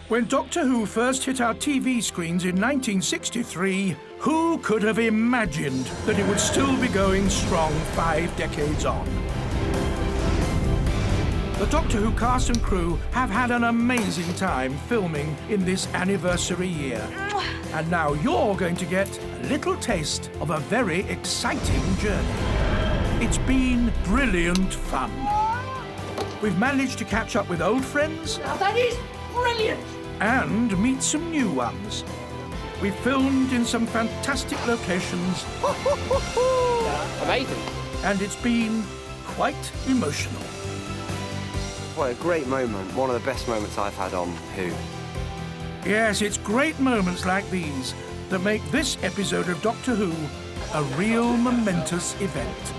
When Doctor Who first hit our TV screens in 1963, who could have imagined that it would still be going strong 5 decades on? The Doctor Who cast and crew have had an amazing time filming in this anniversary year. And now you're going to get a little taste of a very exciting journey. It's been brilliant fun. We've managed to catch up with old friends. Now that is brilliant! And meet some new ones. We've filmed in some fantastic locations. Amazing. And it's been quite emotional. What a great moment. One of the best moments I've had on Who. Yes, it's great moments like these that make this episode of Doctor Who a real momentous event.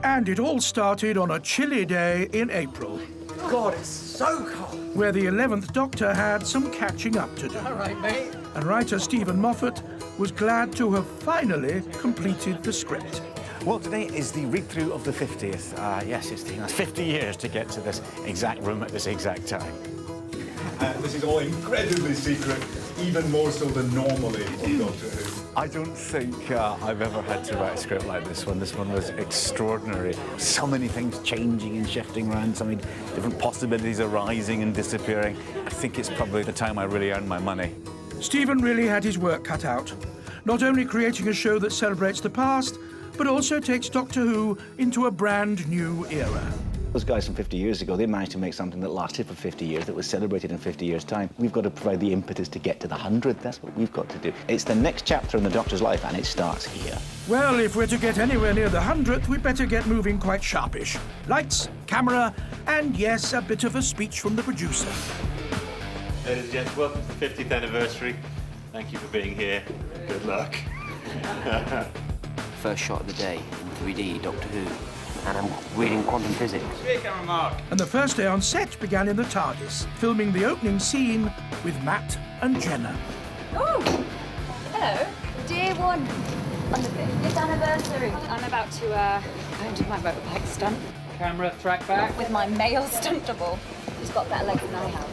And it all started on a chilly day in April, God, it's so cold. where the 11th Doctor had some catching up to do. All right, mate. And writer Steven Moffat was glad to have finally completed the script. Well, today is the read-through of the 50th. Yes, it's taken us 50 years to get to this exact room at this exact time. This is all incredibly secret, even more so than normally on Doctor Who. I don't think I've ever had to write a script like this one. This one was extraordinary. So many things changing and shifting around, so many different possibilities arising and disappearing. I think it's probably the time I really earned my money. Steven really had his work cut out, not only creating a show that celebrates the past, but also takes Doctor Who into a brand new era. Those guys from 50 years ago, they managed to make something that lasted for 50 years, that was celebrated in 50 years' time. We've got to provide the impetus to get to the 100th. That's what we've got to do. It's the next chapter in the Doctor's life, and it starts here. Well, if we're to get anywhere near the 100th, we'd better get moving quite sharpish. Lights, camera, and yes, a bit of a speech from the producer. Ladies and gents, welcome to the 50th anniversary. Thank you for being here. Good luck. First shot of the day in 3D, Doctor Who. And I'm reading quantum physics. And the first day on set began in the TARDIS, filming the opening scene with Matt and Jenna. Oh, hello. Dear one, on the 50th anniversary. I'm about to go and do my motorbike stunt. Camera, track back. With my male stunt double, who's got better legs than I have.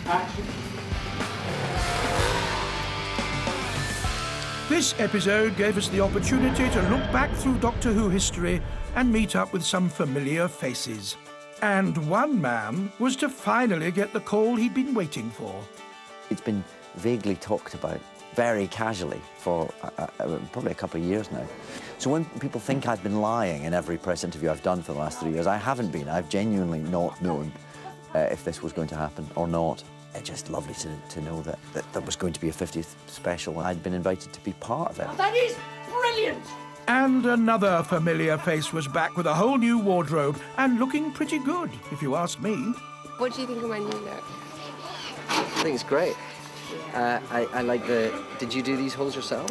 Action. This episode gave us the opportunity to look back through Doctor Who history and meet up with some familiar faces. And one man was to finally get the call he'd been waiting for. It's been vaguely talked about, very casually, for probably a couple of years now. So when people think I've been lying in every press interview I've done for the last 3 years, I haven't been. I've genuinely not known if this was going to happen or not. It's just lovely to know that was going to be a 50th special. I'd been invited to be part of it. Now that is brilliant! And another familiar face was back with a whole new wardrobe and looking pretty good, if you ask me. What do you think of my new look? I think it's great. I like the... Did you do these holes yourself?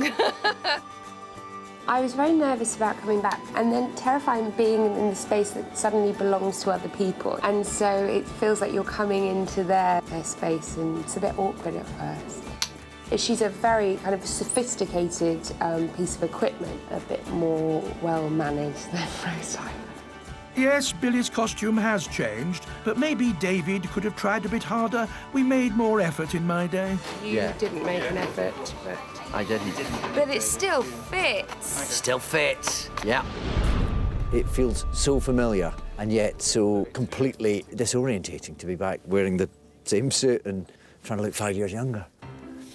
I was very nervous about coming back and then terrifying being in the space that suddenly belongs to other people. And so it feels like you're coming into their space, and it's a bit awkward at first. She's a very kind of sophisticated piece of equipment, a bit more well-managed than Rose. Yes, Billie's costume has changed, but maybe David could have tried a bit harder. We made more effort in my day. You didn't make an effort, but... I didn't. But it still fits. Still fits. Yeah. It feels so familiar and yet so completely disorientating to be back wearing the same suit and trying to look 5 years younger.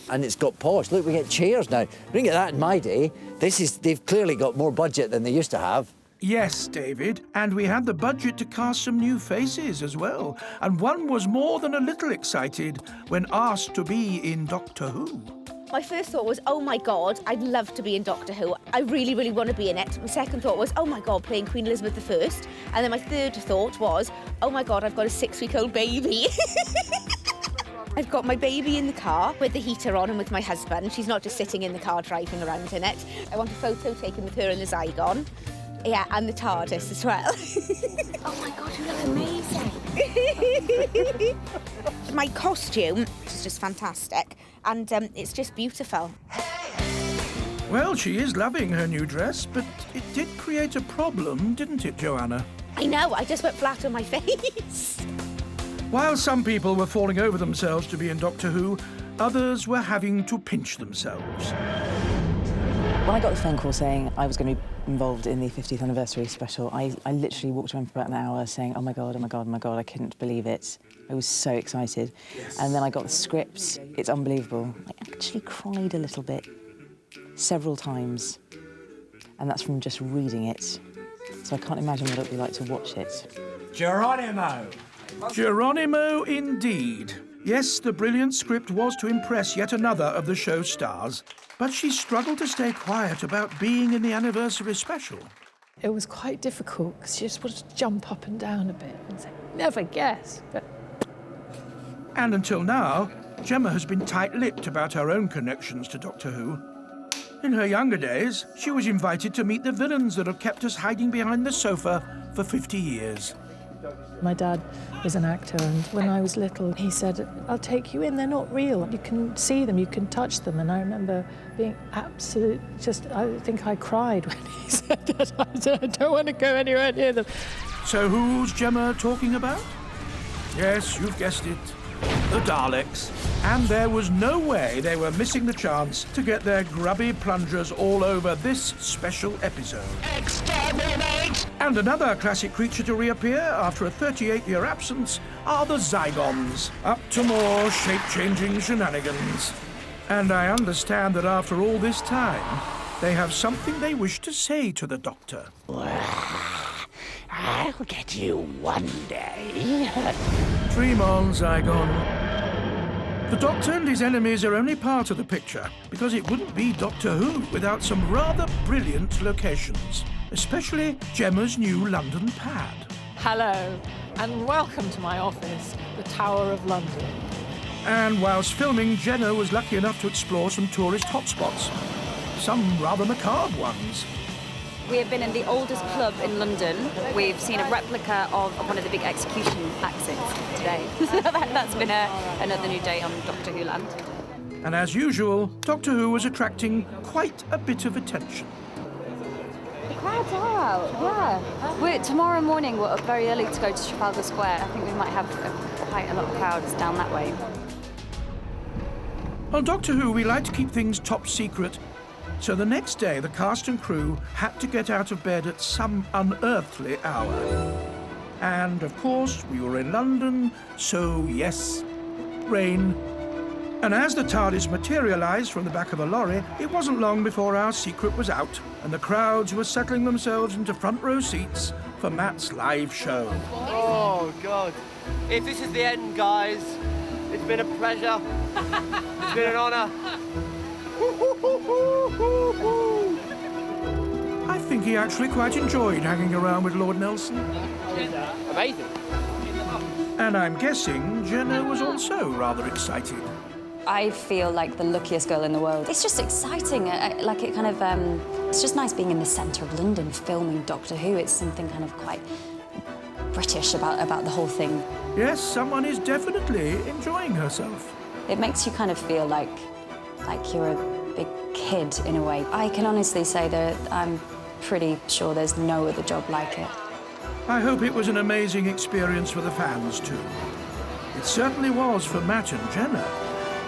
And it's got posh. Look, we get chairs now. We didn't get that in my day. They've clearly got more budget than they used to have. Yes, David, and we had the budget to cast some new faces as well. And one was more than a little excited when asked to be in Doctor Who. My first thought was, oh my God, I'd love to be in Doctor Who. I really, really want to be in it. My second thought was, oh my God, playing Queen Elizabeth I. And then my third thought was, oh my God, I've got a 6-week-old baby. I've got my baby in the car with the heater on and with my husband. She's not just sitting in the car driving around in it. I want a photo taken with her in the Zygon. Yeah, and the TARDIS as well. Oh my God, you look amazing. My costume is just fantastic, and it's just beautiful. Well, she is loving her new dress, but it did create a problem, didn't it, Joanna? I know, I just went flat on my face. While some people were falling over themselves to be in Doctor Who, others were having to pinch themselves. When I got the phone call saying I was going to be involved in the 50th anniversary special, I literally walked around for about an hour saying, oh my God, oh my God, oh my God, I couldn't believe it. I was so excited. Yes. And then I got the script. It's unbelievable. I actually cried a little bit, several times. And that's from just reading it. So I can't imagine what it'd be like to watch it. Geronimo! Geronimo indeed. Yes, the brilliant script was to impress yet another of the show's stars, but she struggled to stay quiet about being in the anniversary special. It was quite difficult because she just wanted to jump up and down a bit and say, never guess. But... And until now, Gemma has been tight-lipped about her own connections to Doctor Who. In her younger days, she was invited to meet the villains that have kept us hiding behind the sofa for 50 years. My dad was an actor, and when I was little, he said, I'll take you in, they're not real. You can see them, you can touch them. And I remember being absolute, I think I cried when he said that. I said, I don't want to go anywhere near them. So who's Gemma talking about? Yes, you've guessed it. The Daleks. And there was no way they were missing the chance to get their grubby plungers all over this special episode. Exterminate! And another classic creature to reappear after a 38-year absence are the Zygons, up to more shape-changing shenanigans. And I understand that after all this time, they have something they wish to say to the Doctor. I'll get you one day. Dream on, Zygon. The Doctor and his enemies are only part of the picture, because it wouldn't be Doctor Who without some rather brilliant locations, especially Gemma's new London pad. Hello, and welcome to my office, the Tower of London. And whilst filming, Jenna was lucky enough to explore some tourist hotspots, some rather macabre ones. We have been in the oldest club in London. We've seen a replica of one of the big execution exits today. That's been another new day on Doctor Who land. And as usual, Doctor Who was attracting quite a bit of attention. The crowds are out, yeah. Tomorrow morning we're up very early to go to Trafalgar Square. I think we might have quite a lot of crowds down that way. On Doctor Who, we like to keep things top secret. So the next day, the cast and crew had to get out of bed at some unearthly hour. And, of course, we were in London, so, yes, rain. And as the TARDIS materialised from the back of a lorry, it wasn't long before our secret was out, and the crowds were settling themselves into front-row seats for Matt's live show. Oh, God. If this is the end, guys, it's been a pleasure. It's been an honour. I think he actually quite enjoyed hanging around with Lord Nelson. Amazing. And I'm guessing Jenna was also rather excited. I feel like the luckiest girl in the world. It's just exciting. It's just nice being in the centre of London filming Doctor Who. It's something kind of quite British about the whole thing. Yes, someone is definitely enjoying herself. It makes you kind of feel like you're a big kid in a way. I can honestly say that I'm pretty sure there's no other job like it. I hope it was an amazing experience for the fans too. It certainly was for Matt and Jenna.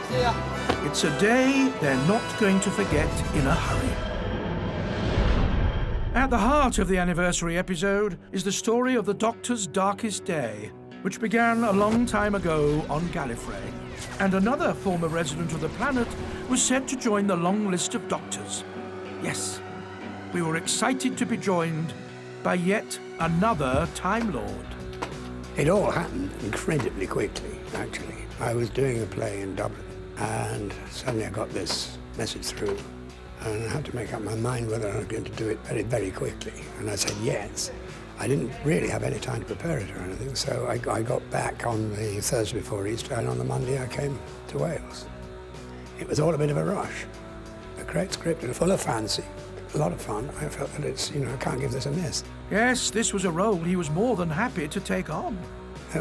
See ya. It's a day they're not going to forget in a hurry. At the heart of the anniversary episode is the story of the Doctor's darkest day, which began a long time ago on Gallifrey. And another former resident of the planet was said to join the long list of Doctors. Yes, we were excited to be joined by yet another Time Lord. It all happened incredibly quickly, actually. I was doing a play in Dublin, and suddenly I got this message through, and I had to make up my mind whether I was going to do it very, very quickly. And I said yes. I didn't really have any time to prepare it or anything, so I got back on the Thursday before Easter, and on the Monday I came to Wales. It was all a bit of a rush. A great script and full of fancy, a lot of fun. I felt that it's, I can't give this a miss. Yes, this was a role he was more than happy to take on.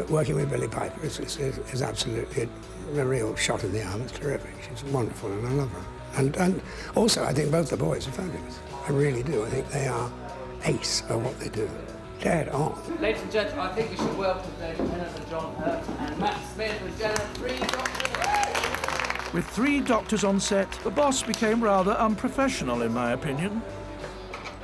Working with Billie Piper is absolutely a real shot in the arm. It's terrific. She's wonderful, and I love her. And also, I think both the boys are fabulous. I really do. I think they are ace at what they do. dead on. Ladies and gentlemen, I think we should welcome David Tennant and John Hurt and Matt Smith as Jenna, 3 doctors. With 3 doctors on set, the boss became rather unprofessional, in my opinion.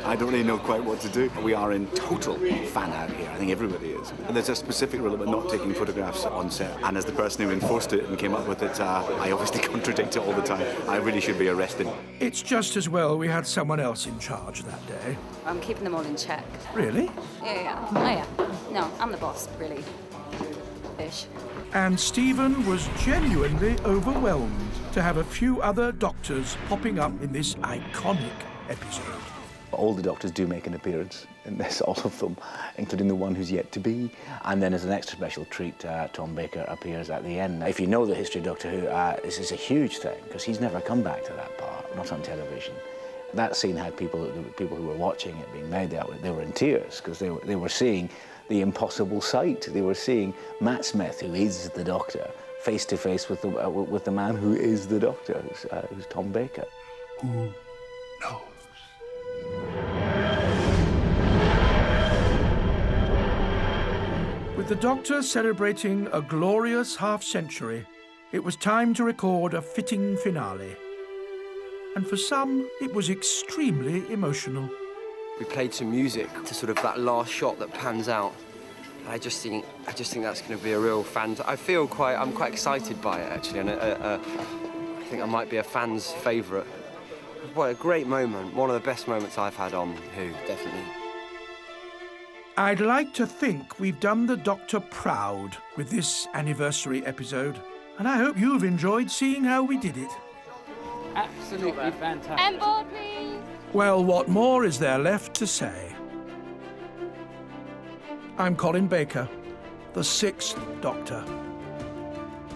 I don't really know quite what to do. We are in total fan out here. I think everybody is. There's a specific rule about not taking photographs on set. And as the person who enforced it and came up with it, I obviously contradict it all the time. I really should be arrested. It's just as well we had someone else in charge that day. I'm keeping them all in check. Really? Yeah. Oh, yeah. No, I'm the boss, really. Ish. And Steven was genuinely overwhelmed to have a few other doctors popping up in this iconic episode. All the doctors do make an appearance in this, all of them, including the one who's yet to be. And then as an extra special treat, Tom Baker appears at the end. If you know the history of Doctor Who, this is a huge thing, because he's never come back to that part, not on television. That scene had people who were watching it being made, they were in tears, because they were seeing the impossible sight. They were seeing Matt Smith, who is the Doctor, face to face with the man who is the Doctor, who's Tom Baker. Who knows? With the Doctor celebrating a glorious half-century, it was time to record a fitting finale. And for some, it was extremely emotional. We played some music to sort of that last shot that pans out. And I just think that's going to be a real fan. I'm quite excited by it actually, and I think I might be a fan's favourite. What a great moment! One of the best moments I've had on Who, definitely. I'd like to think we've done the Doctor proud with this anniversary episode, and I hope you've enjoyed seeing how we did it. Absolutely fantastic. And board, please. Well, what more is there left to say? I'm Colin Baker, the 6th Doctor.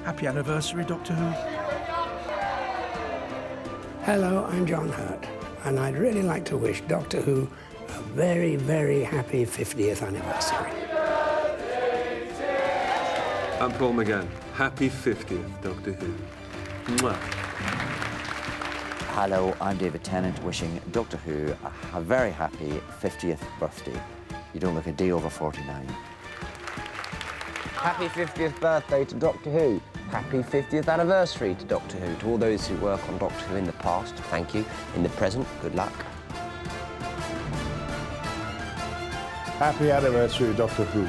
Happy anniversary, Doctor Who. Hello, I'm John Hurt, and I'd really like to wish Doctor Who a very, very happy 50th anniversary. I'm Paul McGann. Happy 50th, Doctor Who. Mwah. Hello, I'm David Tennant, wishing Doctor Who a very happy 50th birthday. You don't look a day over 49. Happy 50th birthday to Doctor Who. Happy 50th anniversary to Doctor Who. To all those who work on Doctor Who in the past, thank you. In the present, good luck. Happy anniversary, Doctor Who.